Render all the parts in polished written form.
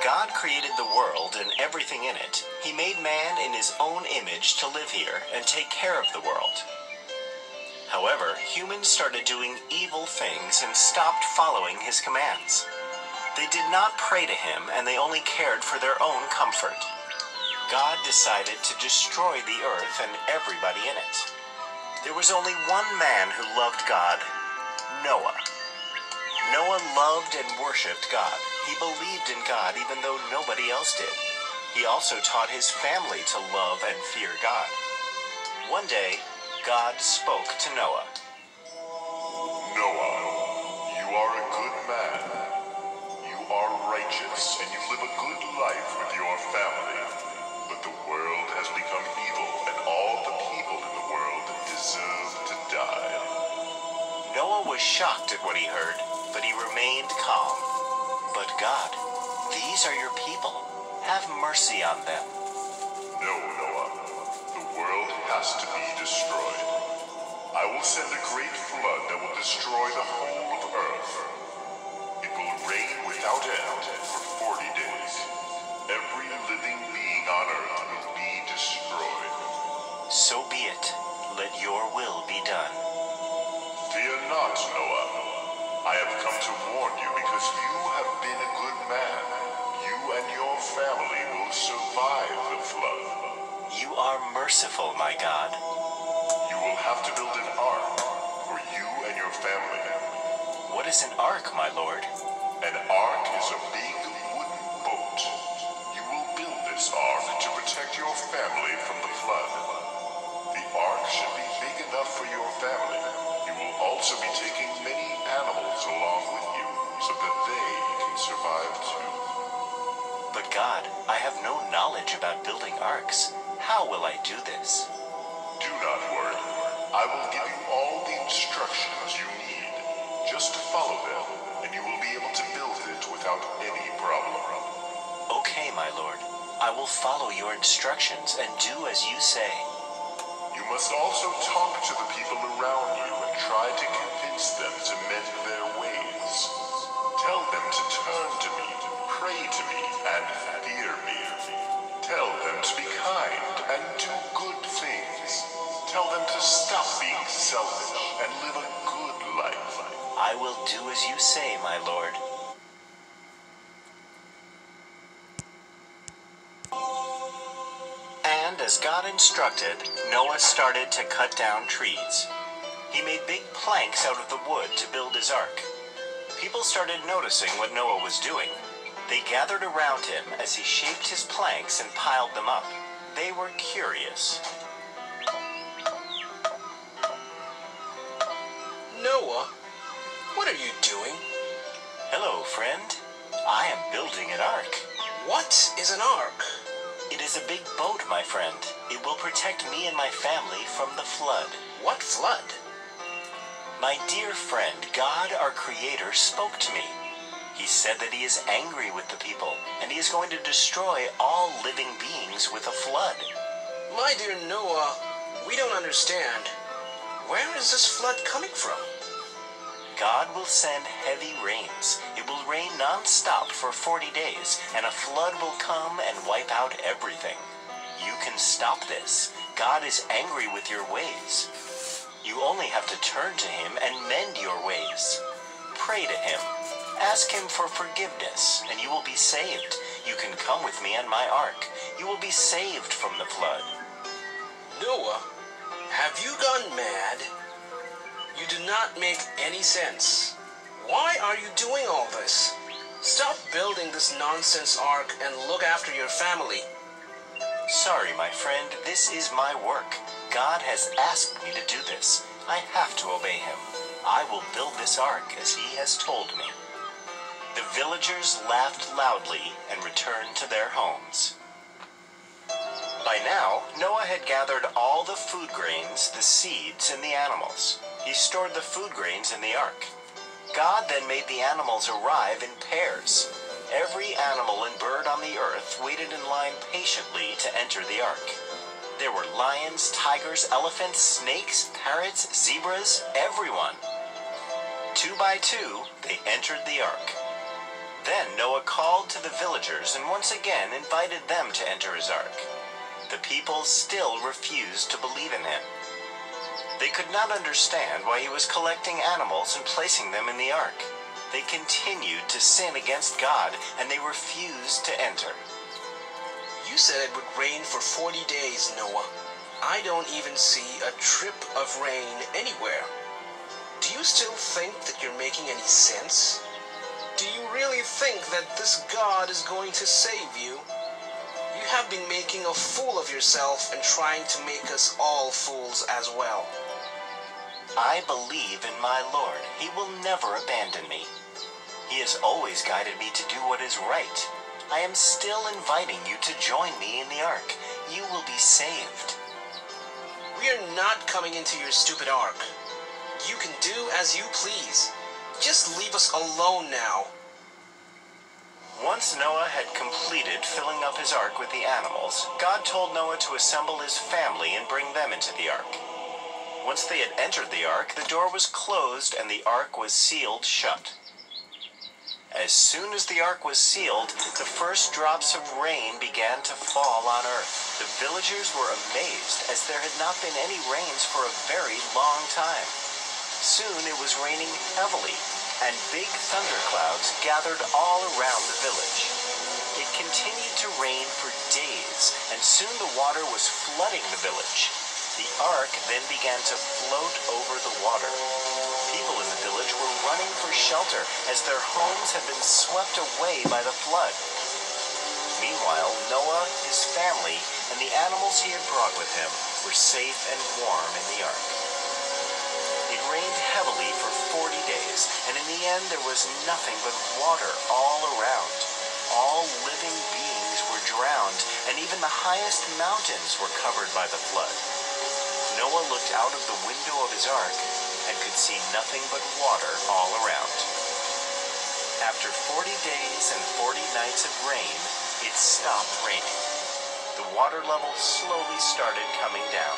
God created the world and everything in it, he made man in his own image to live here and take care of the world. However, humans started doing evil things and stopped following his commands. They did not pray to him, and they only cared for their own comfort. God decided to destroy the earth and everybody in it. There was only one man who loved God, Noah. Noah loved and worshipped God. He believed in God even though nobody else did. He also taught his family to love and fear God. One day, God spoke to Noah. Noah, you are a good man. You are righteous and you live a good life with your family. But the world has become evil and all the people in the world deserve to die. Noah was shocked at what he heard, but he remained calm. But God, these are your people. Have mercy on them. No, Noah. The world has to be destroyed. I will send a great flood that will destroy the whole of earth. It will rain without end for 40 days. Every living being on earth will be destroyed. So be it. Let your will be done. Fear not, Noah. I have come to warn you because you have been a good man. You and your family will survive the flood. You are merciful, my God. You will have to build an ark for you and your family. What is an ark, my lord? An ark is a big wooden boat. You will build this ark to protect your family from the flood. The ark should be big enough for your family. You will also be taking many animals along with you so that they can survive too. But God, I have no knowledge about building arks. How will I do this? Do not worry. I will give you all the instructions you need. Just follow them, and you will be able to build it without any problem. Okay, my lord. I will follow your instructions and do as you say. You must also talk to the people around you and try to convince them to mend their ways. Tell them to turn to me, pray to me, and fear me. Tell them to be kind and do good things. Tell them to stop being selfish and live a good life. I will do as you say, my lord. And as God instructed, Noah started to cut down trees. He made big planks out of the wood to build his ark. People started noticing what Noah was doing. They gathered around him as he shaped his planks and piled them up. They were curious. Noah, what are you doing? Hello, friend. I am building an ark. What is an ark? It is a big boat, my friend. It will protect me and my family from the flood. What flood? My dear friend, God, our Creator, spoke to me. He said that he is angry with the people, and he is going to destroy all living beings with a flood. My dear Noah, we don't understand. Where is this flood coming from? God will send heavy rains. It will rain non-stop for 40 days, and a flood will come and wipe out everything. You can stop this. God is angry with your ways. You only have to turn to him and mend your ways. Pray to him. Ask him for forgiveness, and you will be saved. You can come with me on my ark. You will be saved from the flood. Noah, have you gone mad? You do not make any sense. Why are you doing all this? Stop building this nonsense ark and look after your family. Sorry, my friend, this is my work. God has asked me to do this. I have to obey him. I will build this ark as he has told me. The villagers laughed loudly and returned to their homes. By now, Noah had gathered all the food grains, the seeds, and the animals. He stored the food grains in the ark. God then made the animals arrive in pairs. Every animal and bird on the earth waited in line patiently to enter the ark. There were lions, tigers, elephants, snakes, parrots, zebras, everyone. 2 by 2, they entered the ark. Then Noah called to the villagers and once again invited them to enter his ark. The people still refused to believe in him. They could not understand why he was collecting animals and placing them in the ark. They continued to sin against God, and they refused to enter. You said it would rain for 40 days, Noah. I don't even see a drip of rain anywhere. Do you still think that you're making any sense? Do you really think that this God is going to save you? You have been making a fool of yourself and trying to make us all fools as well. I believe in my Lord. He will never abandon me. He has always guided me to do what is right. I am still inviting you to join me in the ark. You will be saved. We are not coming into your stupid ark. You can do as you please. Just leave us alone now. Once Noah had completed filling up his ark with the animals, God told Noah to assemble his family and bring them into the ark. Once they had entered the ark, the door was closed and the ark was sealed shut. As soon as the ark was sealed, the first drops of rain began to fall on earth. The villagers were amazed, as there had not been any rains for a very long time. Soon it was raining heavily, and big thunderclouds gathered all around the village. It continued to rain for days, and soon the water was flooding the village. The ark then began to float over the water. People in the village were running for shelter as their homes had been swept away by the flood. Meanwhile, Noah, his family, and the animals he had brought with him were safe and warm in the ark. It rained heavily for 40 days, and in the end there was nothing but water all around. All living beings were drowned, and even the highest mountains were covered by the flood. Noah looked out of the window of his ark and could see nothing but water all around. After 40 days and 40 nights of rain, it stopped raining. The water level slowly started coming down.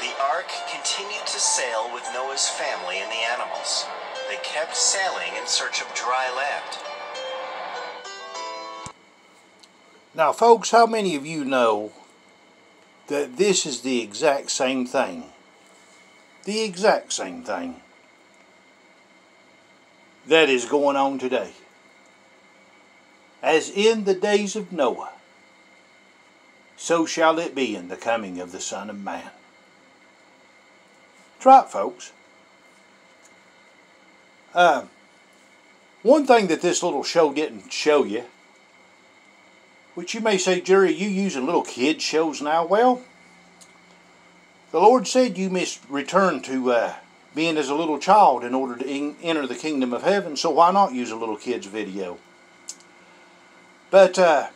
The ark continued to sail with Noah's family and the animals. They kept sailing in search of dry land. Now, folks, how many of you know that this is the exact same thing? The exact same thing that is going on today. As in the days of Noah, so shall it be in the coming of the Son of Man. That's right, folks. One thing that this little show didn't show you, which you may say, Jerry, you using little kid shows now? Well, the Lord said you must return to being as a little child in order to enter the kingdom of heaven, so why not use a little kid's video? But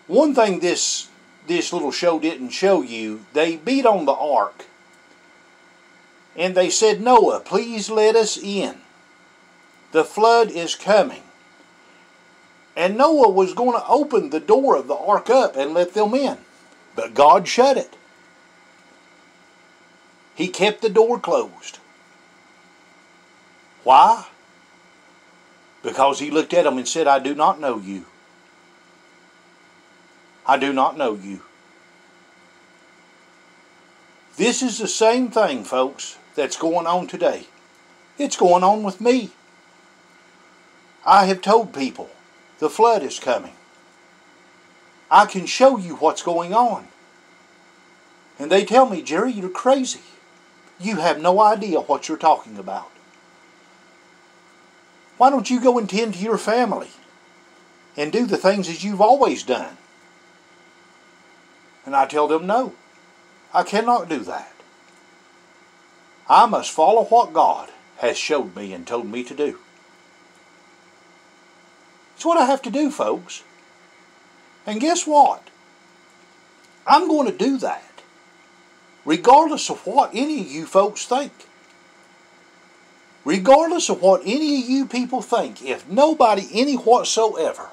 one thing this little show didn't show you, they beat on the ark and they said, Noah, please let us in. The flood is coming. And Noah was going to open the door of the ark up and let them in. But God shut it. He kept the door closed. Why? Because he looked at them and said, I do not know you. I do not know you. This is the same thing, folks, that's going on today. It's going on with me. I have told people the flood is coming. I can show you what's going on. And they tell me, Jerry, you're crazy. You have no idea what you're talking about. Why don't you go and tend to your family and do the things as you've always done? And I tell them, no, I cannot do that. I must follow what God has showed me and told me to do. It's what I have to do, folks. And guess what? I'm going to do that, regardless of what any of you folks think. Regardless of what any of you people think, if nobody any whatsoever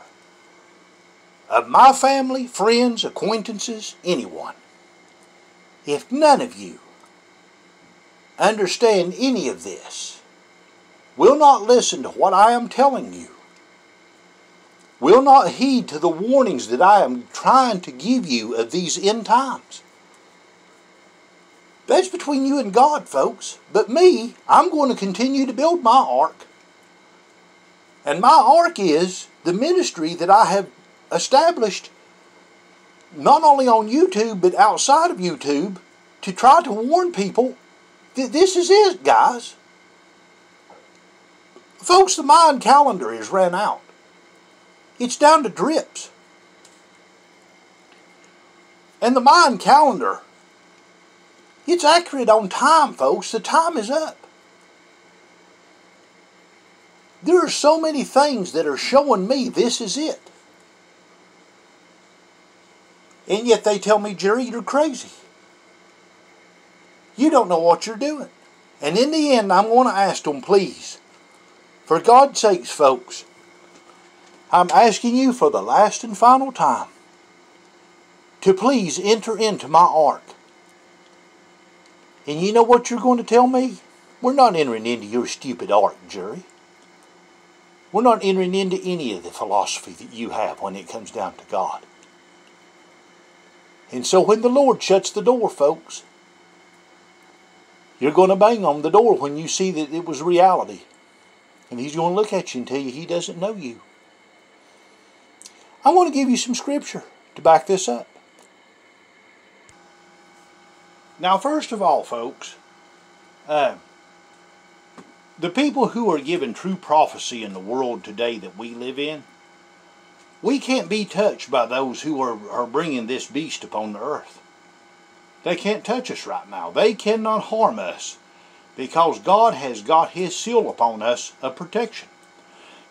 of my family, friends, acquaintances, anyone, if none of you understand any of this, will not listen to what I am telling you, will not heed to the warnings that I am trying to give you of these end times. That's between you and God, folks. But me, I'm going to continue to build my ark. And my ark is the ministry that I have established not only on YouTube but outside of YouTube to try to warn people that this is it, guys. Folks, the Mayan calendar has ran out. It's down to drips. And the Mayan calendar, it's accurate on time, folks. The time is up. There are so many things that are showing me this is it. And yet they tell me, Jerry, you're crazy. You don't know what you're doing. And in the end, I'm going to ask them, please, for God's sakes, folks, I'm asking you for the last and final time to please enter into my ark. And you know what you're going to tell me? We're not entering into your stupid ark, Jerry. We're not entering into any of the philosophy that you have when it comes down to God. And so when the Lord shuts the door, folks, you're going to bang on the door when you see that it was reality. And He's going to look at you and tell you He doesn't know you. I want to give you some scripture to back this up. Now, first of all, folks, the people who are given true prophecy in the world today that we live in, we can't be touched by those who are bringing this beast upon the earth. They can't touch us right now. They cannot harm us because God has got His seal upon us of protection.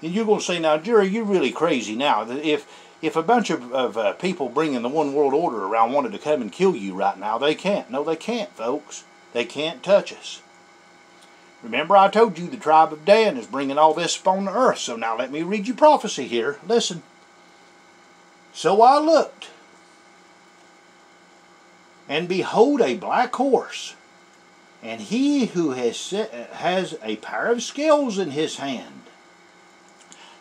And you're going to say, now, Jerry, you're really crazy now. If a bunch of people bringing the one world order around wanted to come and kill you right now, they can't. No, they can't, folks. They can't touch us. Remember, I told you the tribe of Dan is bringing all this upon the earth. So now let me read you prophecy here. Listen. So I looked, and behold a black horse, and he who has a pair of scales in his hand.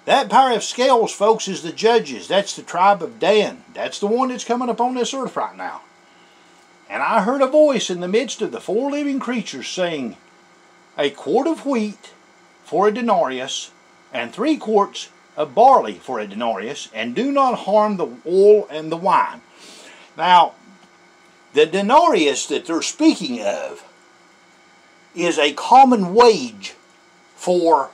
That pair of scales, folks, is the judges. That's the tribe of Dan. That's the one that's coming upon this earth right now. And I heard a voice in the midst of the four living creatures saying, a quart of wheat for a denarius, and 3 quarts of barley for a denarius, and do not harm the oil and the wine. Now, the denarius that they're speaking of is a common wage for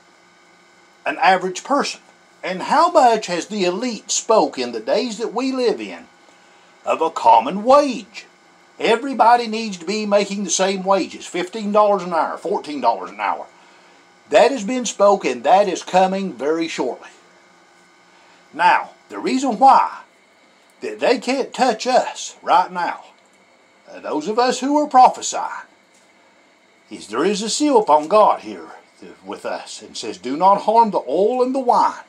an average person. And how much has the elite spoke in the days that we live in of a common wage? Everybody needs to be making the same wages, $15 an hour, $14 an hour. That has been spoken, that is coming very shortly. Now, the reason why that they can't touch us right now, those of us who are prophesying, is there is a seal upon God here with us and says, do not harm the oil and the wine.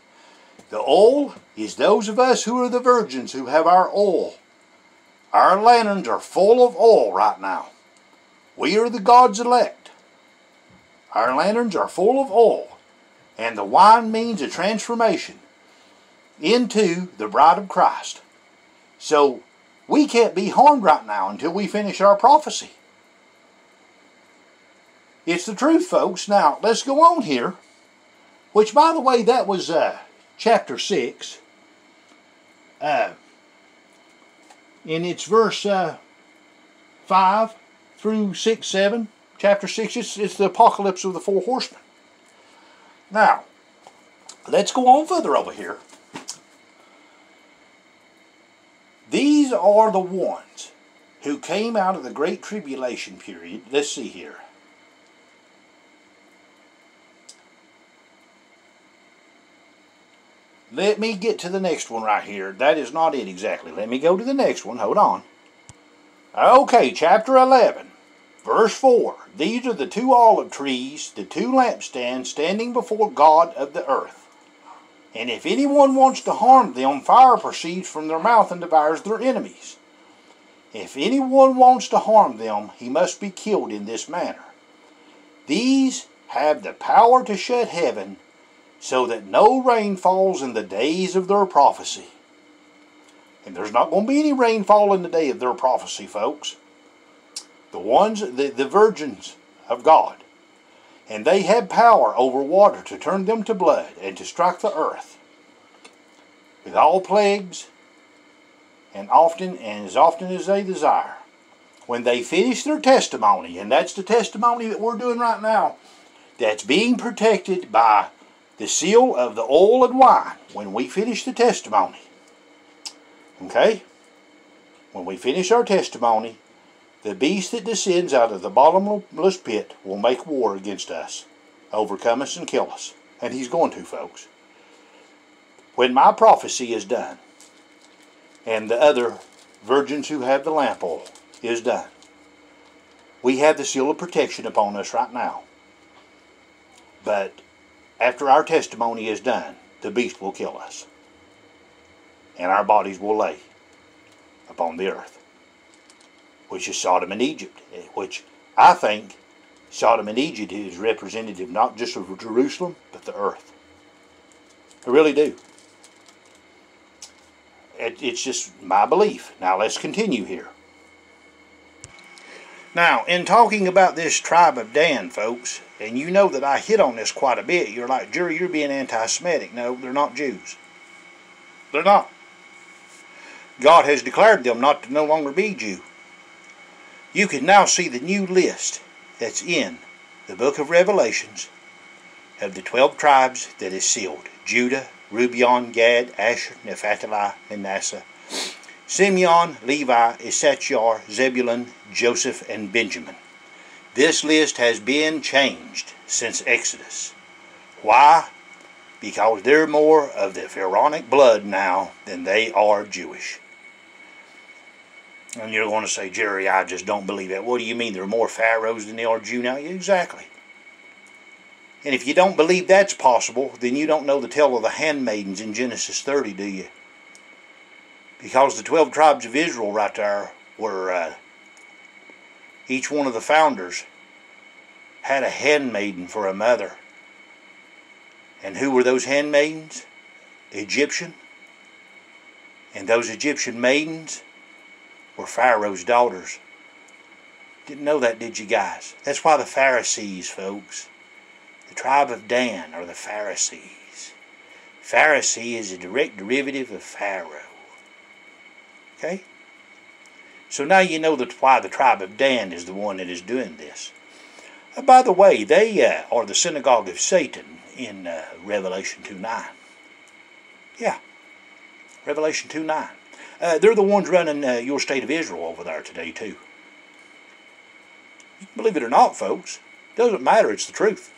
The oil is those of us who are the virgins who have our oil. Our lanterns are full of oil right now. We are the God's elect. Our lanterns are full of oil. And the wine means a transformation into the bride of Christ. So we can't be harmed right now until we finish our prophecy. It's the truth, folks. Now, let's go on here. Which, by the way, that was chapter 6. And it's verse 5 through 6, 7. Chapter 6, it's the apocalypse of the 4 horsemen. Now, let's go on further over here. These are the ones who came out of the Great Tribulation period. Let's see here. Let me get to the next one right here. That is not it exactly. Let me go to the next one. Hold on. Okay, chapter 11, verse 4. These are the 2 olive trees, the 2 lampstands standing before God of the earth. And if anyone wants to harm them, fire proceeds from their mouth and devours their enemies. If anyone wants to harm them, he must be killed in this manner. These have the power to shut heaven so that no rain falls in the days of their prophecy. And there's not going to be any rainfall in the day of their prophecy, folks. The virgins of God. And they have power over water to turn them to blood and to strike the earth with all plagues and as often as they desire. When they finish their testimony, and that's the testimony that we're doing right now, that's being protected by the seal of the oil and wine. When we finish the testimony, okay? When we finish our testimony, the beast that descends out of the bottomless pit will make war against us, overcome us and kill us. And he's going to, folks. When my prophecy is done, and the other virgins who have the lamp oil is done, we have the seal of protection upon us right now. But after our testimony is done, the beast will kill us. And our bodies will lay upon the earth, which is Sodom and Egypt, which I think Sodom and Egypt is representative not just of Jerusalem, but the earth. I really do. It's just my belief. Now let's continue here. Now, in talking about this tribe of Dan, folks, and you know that I hit on this quite a bit, you're like, Jerry, you're being anti-Semitic. No, they're not Jews. They're not. God has declared them not to no longer be Jew. You can now see the new list that's in the book of Revelations of the 12 tribes that is sealed. Judah, Reuben, Gad, Asher, Naphtali, Manasseh, Simeon, Levi, Issachar, Zebulun, Joseph, and Benjamin. This list has been changed since Exodus. Why? Because they're more of the Pharaonic blood now than they are Jewish. And you're going to say, Jerry, I just don't believe that. What do you mean there are more pharaohs than they are Jew now? Exactly. And if you don't believe that's possible, then you don't know the tale of the handmaidens in Genesis 30, do you? Because the 12 tribes of Israel right there were, each one of the founders had a handmaiden for a mother. And who were those handmaidens? Egyptian. And those Egyptian maidens were Pharaoh's daughters. Didn't know that, did you guys? That's why the Pharisees, folks, the tribe of Dan are the Pharisees. Pharisee is a direct derivative of Pharaoh. Okay? So now you know why the tribe of Dan is the one that is doing this. By the way, they are the synagogue of Satan in Revelation 2:9. Yeah. Revelation 2:9. They're the ones running your state of Israel over there today, too. Believe it or not, folks, doesn't matter, it's the truth.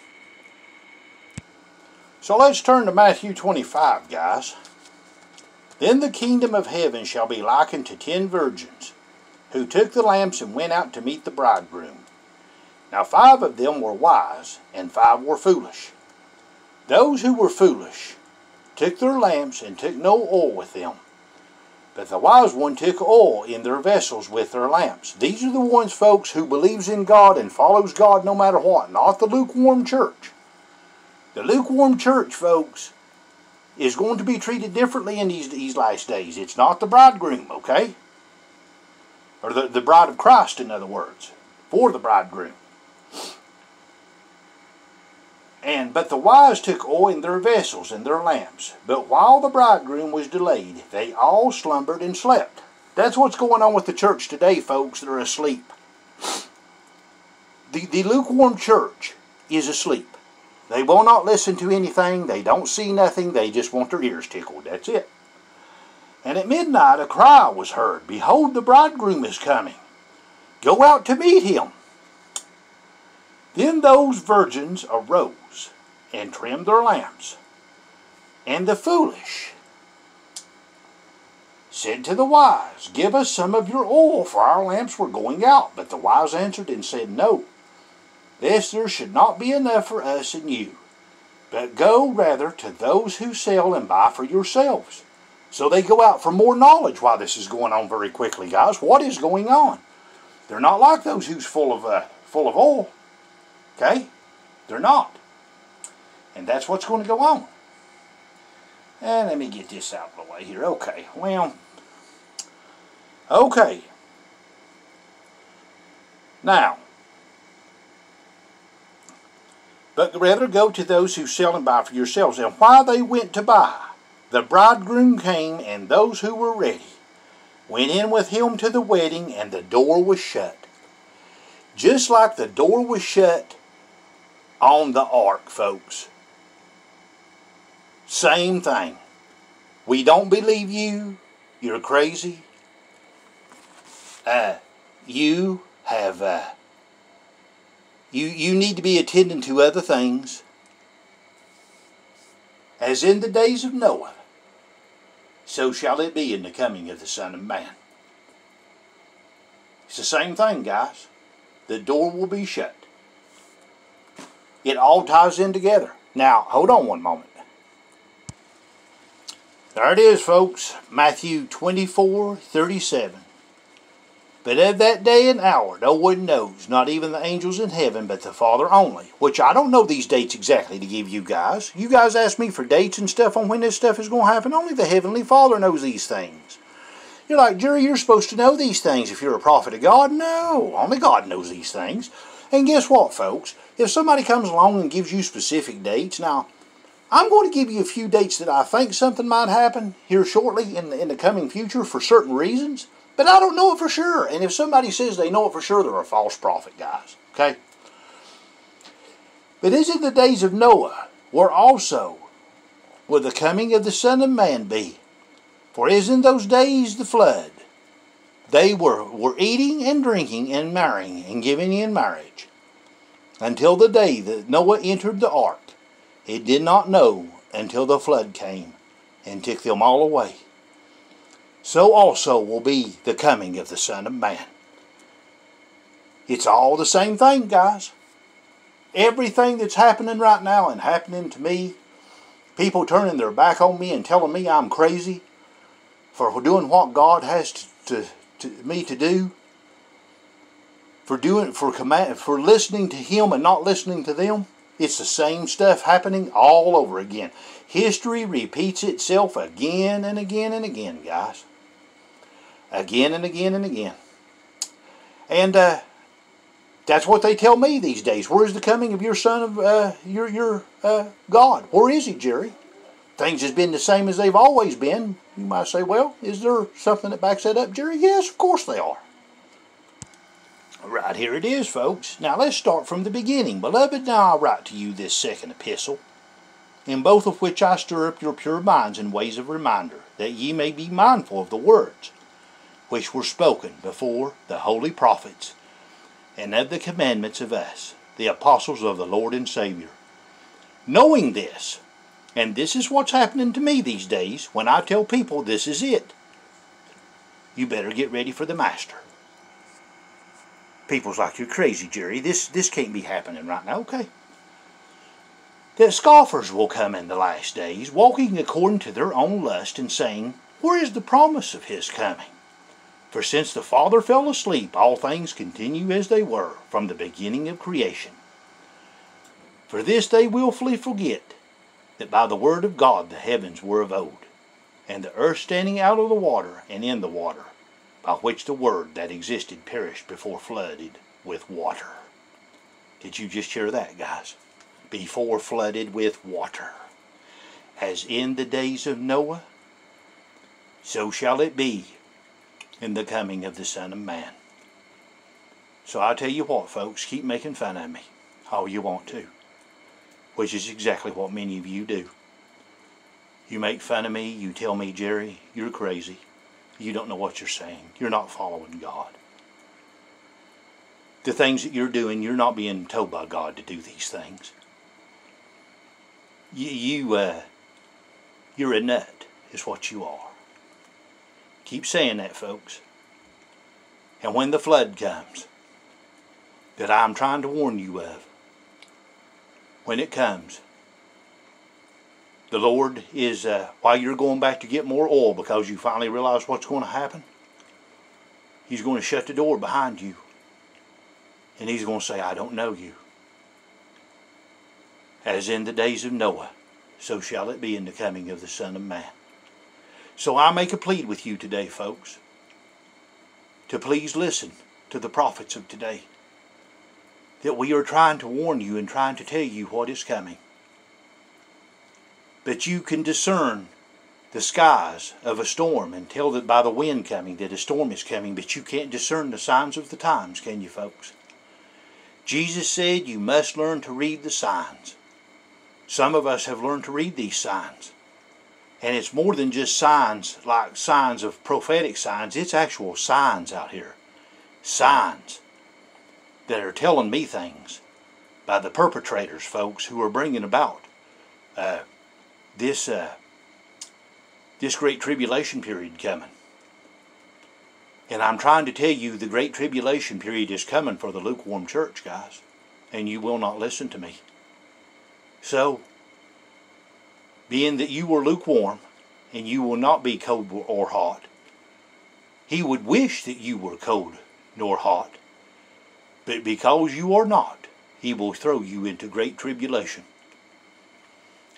So let's turn to Matthew 25, guys. Then the kingdom of heaven shall be likened to 10 virgins, who took the lamps and went out to meet the bridegroom. Now 5 of them were wise, and 5 were foolish. Those who were foolish took their lamps and took no oil with them. But the wise one took oil in their vessels with their lamps. These are the ones, folks, who believes in God and follows God no matter what, not the lukewarm church. The lukewarm church, folks, is going to be treated differently in these last days. It's not the bridegroom, okay? Or the bride of Christ, in other words, for the bridegroom. But the wise took oil in their vessels and their lamps. But while the bridegroom was delayed, they all slumbered and slept. That's what's going on with the church today, folks. They're asleep. The lukewarm church is asleep. They will not listen to anything. They don't see nothing. They just want their ears tickled. That's it. And at midnight a cry was heard, Behold, the bridegroom is coming. Go out to meet him. Then those virgins arose and trimmed their lamps. And the foolish said to the wise, Give us some of your oil, for our lamps were going out. But the wise answered and said, No, lest there should not be enough for us and you. But go rather to those who sell and buy for yourselves. So they go out for more knowledge while this is going on very quickly, guys. What is going on? They're not like those who's full of oil. Okay? They're not. And that's what's going to go on. And let me get this out of the way here. Okay, well, okay. Now, but rather go to those who sell and buy for yourselves. And while they went to buy, the bridegroom came, and those who were ready went in with him to the wedding, and the door was shut. Just like the door was shut on the ark, folks. Same thing. We don't believe you. You're crazy. You have... You need to be attending to other things. As in the days of Noah, so shall it be in the coming of the Son of Man. It's the same thing, guys. The door will be shut. It all ties in together. Now, hold on one moment. There it is, folks. Matthew 24:37. But of that day and hour no one knows, not even the angels in heaven, but the Father only. Which I don't know these dates exactly to give you guys. You guys ask me for dates and stuff on when this stuff is going to happen. Only the Heavenly Father knows these things. You're like, Jerry, you're supposed to know these things if you're a prophet of God. No, only God knows these things. And guess what, folks? If somebody comes along and gives you specific dates, now, I'm going to give you a few dates that I think something might happen here shortly in the coming future for certain reasons. But I don't know it for sure. And if somebody says they know it for sure, they're a false prophet, guys. Okay? But as in the days of Noah, were also will the coming of the Son of Man be. For as in those days the flood, they were eating and drinking and marrying and giving in marriage, until the day that Noah entered the ark. He did not know until the flood came and took them all away. So also will be the coming of the Son of Man. It's all the same thing, guys. Everything that's happening right now and happening to me, people turning their back on me and telling me I'm crazy for doing what God has me to do, for listening to Him and not listening to them. It's the same stuff happening all over again. History repeats itself again and again and again, guys. Again and again and again. And that's what they tell me these days. Where is the coming of your Son of your God? Where is He, Jerry? Things has been the same as they've always been. You might say, well, is there something that backs that up, Jerry? Yes, of course they are. Right here it is, folks. Now let's start from the beginning. Beloved, now I write to you this second epistle, in both of which I stir up your pure minds in ways of reminder, that ye may be mindful of the words which were spoken before the holy prophets, and of the commandments of us, the apostles of the Lord and Savior. Knowing this, and this is what's happening to me these days, when I tell people this is it, you better get ready for the Master. People's like, you're crazy, Jerry. This can't be happening right now. Okay. That scoffers will come in the last days, walking according to their own lust, and saying, where is the promise of His coming? For since the Father fell asleep, all things continue as they were from the beginning of creation. For this they willfully forget, that by the word of God the heavens were of old, and the earth standing out of the water and in the water, by which the word that existed perished before flooded with water. Did you just hear that, guys? Before flooded with water. As in the days of Noah, so shall it be in the coming of the Son of Man. So I tell you what, folks, keep making fun of me all you want to, which is exactly what many of you do. You make fun of me, you tell me, Jerry, you're crazy. You don't know what you're saying. You're not following God. The things that you're doing, you're not being told by God to do these things. You're a nut, is what you are. Keep saying that, folks. And when the flood comes, that I'm trying to warn you of, when it comes, the Lord is, while you're going back to get more oil because you finally realize what's going to happen, He's going to shut the door behind you. And He's going to say, I don't know you. As in the days of Noah, so shall it be in the coming of the Son of Man. So I make a plea with you today, folks, to please listen to the prophets of today, that we are trying to warn you and trying to tell you what is coming. But you can discern the skies of a storm and tell that by the wind coming that a storm is coming, but you can't discern the signs of the times, can you, folks? Jesus said you must learn to read the signs. Some of us have learned to read these signs. And it's more than just signs, like signs of prophetic signs. It's actual signs out here. Signs that are telling me things by the perpetrators, folks, who are bringing about this great tribulation period coming. And I'm trying to tell you the great tribulation period is coming for the lukewarm church, guys. And you will not listen to me. So, being that you were lukewarm, and you will not be cold or hot, He would wish that you were cold nor hot. But because you are not, He will throw you into great tribulation.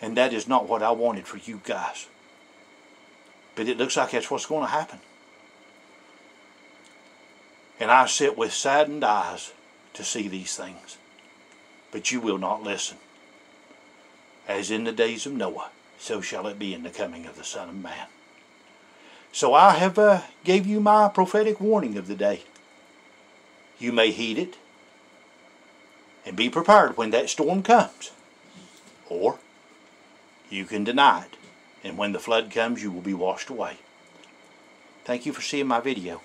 And that is not what I wanted for you guys. But it looks like that's what's going to happen. And I sit with saddened eyes to see these things. But you will not listen. As in the days of Noah, so shall it be in the coming of the Son of Man. So I have gave you my prophetic warning of the day. You may heed it and be prepared when that storm comes. Or you can deny it, and when the flood comes, you will be washed away. Thank you for seeing my video.